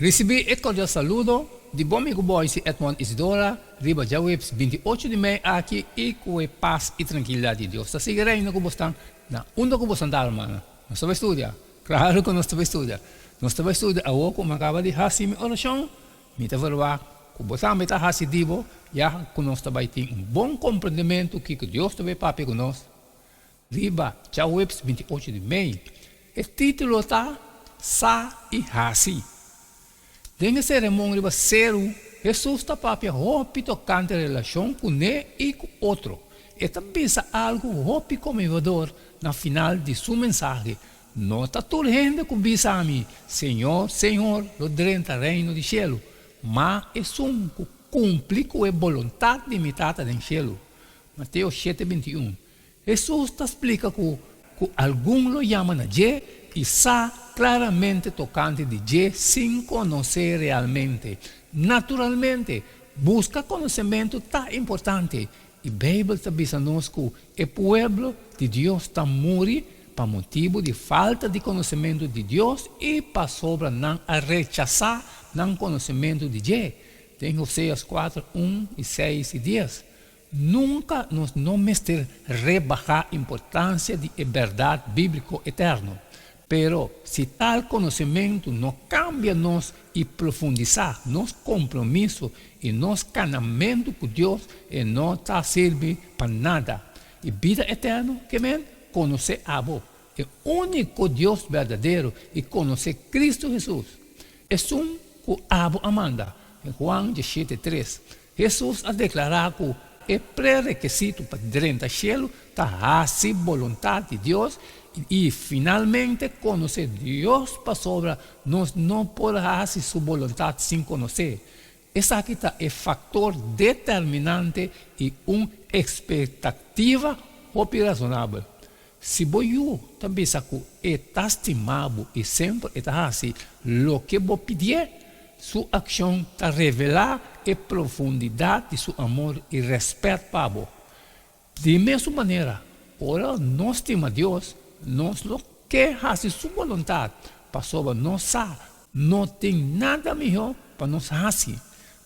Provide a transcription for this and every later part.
Recebi e cordial saludo de bom amigo boy si Edmond Isidora, riba Jawebs 28 de maio aqui e com a paz e tranquilidade de Deus. Está seguindo no Cubostão, na onda Cubostão da Almana. Nós estamos estudando, claro que nós estamos estudando. Nós estamos estudando a o como acaba de fazer minha oração, me está verba, Cubostão me está fazendo divo, já que nós estamos tendo bom compreendimento que Deus está papi conosco. Riba Jawebs 28 de maio. O título está Sa e Hasi. Dentro da cerimônia de Seru, Jesus está para romper tocante a relação com ele e com o outro. E também é algo rompe comovedor na final de sua mensagem. Não está toda gente que diz a mim, Senhor, Senhor, lo dentro do reino do céu. Mas é um que cumpre com a vontade de imitar no céu. Mateus 7:21. Jesus está explica que alguns lo chamam de Jé e sa claramente tocante de Jé sem conhecer realmente. Naturalmente, busca conhecimento está importante. E a Bíblia está dizendo que o povo de Deus está morrendo por motivo de falta de conhecimento de Deus e para sobre não a rechazar não conhecimento de Jé. Tem Oséias 4, 1 e 6 e 10. Nunca nos não mestre rebajar a importância de verdade bíblica eterna. Pero se tal conhecimento não cambia-nos e profundizar nosso compromisso e nosso canamento com Deus, e não está servindo para nada. E vida eterna, que men? Conhecer a Deus. O único Deus verdadeiro e conhecer Cristo Jesus. É um que Abo amanda. Em João 17:3, Jesus a declarar que é pré-requisito para dentro do céu está a vontade de Deus e finalmente conhecer Deus para sobre nós não podemos fazer sua vontade sem conhecer. Esse aqui está é fator determinante e uma expectativa operacional. Se você também sabe que está estimado e sempre está assim, o que você pedir, sua ação está revelar a profundidade de seu amor e respeito para você. De mesma maneira, ora nós temos Deus, nós não quer fazer sua vontade, para sobre nós não tem nada melhor para nós fazer.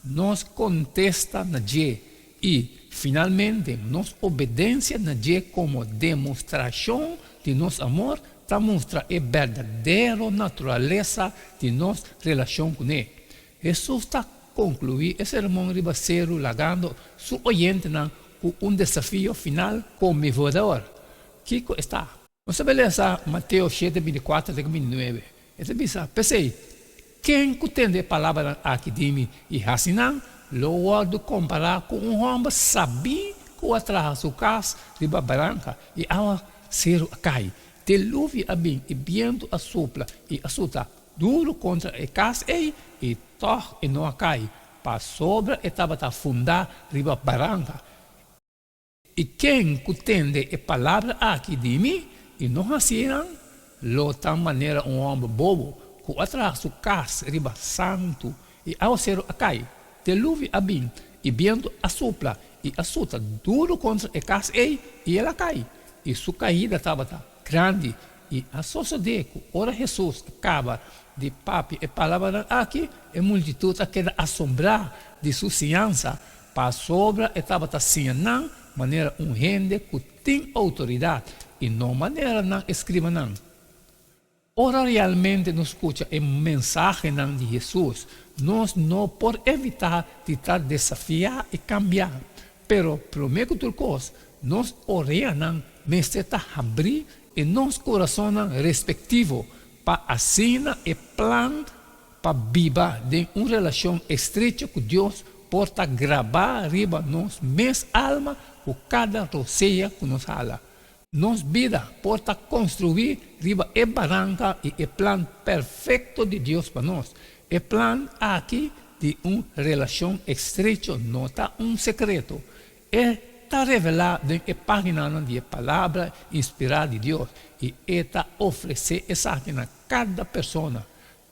Nós contesta na Jé e, finalmente, nós obedência na Jé como demonstração de nosso amor, para mostrar a verdadeira natureza de nossa relação com Ele. Jesus está concluindo esse sermão de Seru, largando seu oyente com desafio final comovedor. Que está? Você vai ler Mateus 7:24-29. Ele diz, pensei, quem entende a palavra aqui de mim e racinar, logo comparar com um homem sabia que atrás do casa de branca e ao ser cai. Dilúvio a bem e vento assopra e assusta duro contra a casa e toca e não cai. Para sobre estava afundada riba barranca. E quem entende a palavra aqui de mim e não assinam, lo tal maneira um homem bobo, que atrás do casa riba santo e ao ser cai. Dilúvio a bem e vento assopra e assusta duro contra a casa e ela cai. E sua caída estava grande. E a sociedade, ora Jesus acaba de papi e palavra aqui, a multidão queda assombrada de sua ciência, para sobra estava ensinando maneira gente que tem autoridade e não maneira não escreva não. Ora realmente nos escuta a mensagem de Jesus, nós não por evitar de estar desafiar e cambiar, pero prometo tudo coisa, nós oramos, mas está abrir e nosso coração respectivo para assinar e plano para viver de uma relação estreita com Deus, por gravar riba nos mes alma com cada roceia que nos fala. Nos vida por construir riba e barranca e o plano perfeito de Deus para nós. O plano aqui de uma relação estreita não está segredo. Está revelado em página de palavra inspirada de Deus e está oferecer essa aqui a cada pessoa,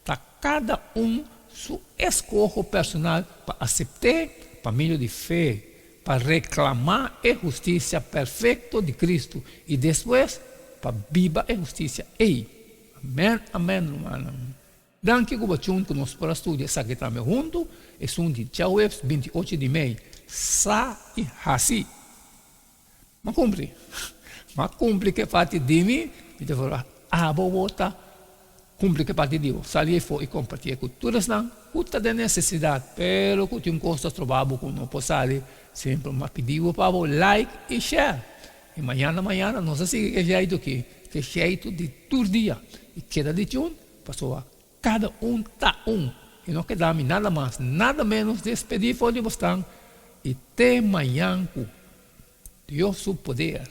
para cada seu escolho personal para aceitar para meio de fé, para reclamar a justiça perfeita de Cristo e depois para viver a justiça. Amém, amém, irmão. Danke que você conosco para estudar essa aqui também junto. É um de Jawebs 28 de maio. Sa e hasi. Mas cumpre. Mas cumpre que parte de mim. E eu falo, volta. Cumpre que parte de Deus. Salir fora e compartilhar culturas não. Custa de necessidade. Pero que tem costas trabalho com não posso sair. Sempre me pediu para like e share. E amanhã, não sei que jeito que jeito de todo dia. E queda de tchum, passou a cada tá E não queda nada mais, nada menos despedir for de você. E até amanhã com Deus o poder.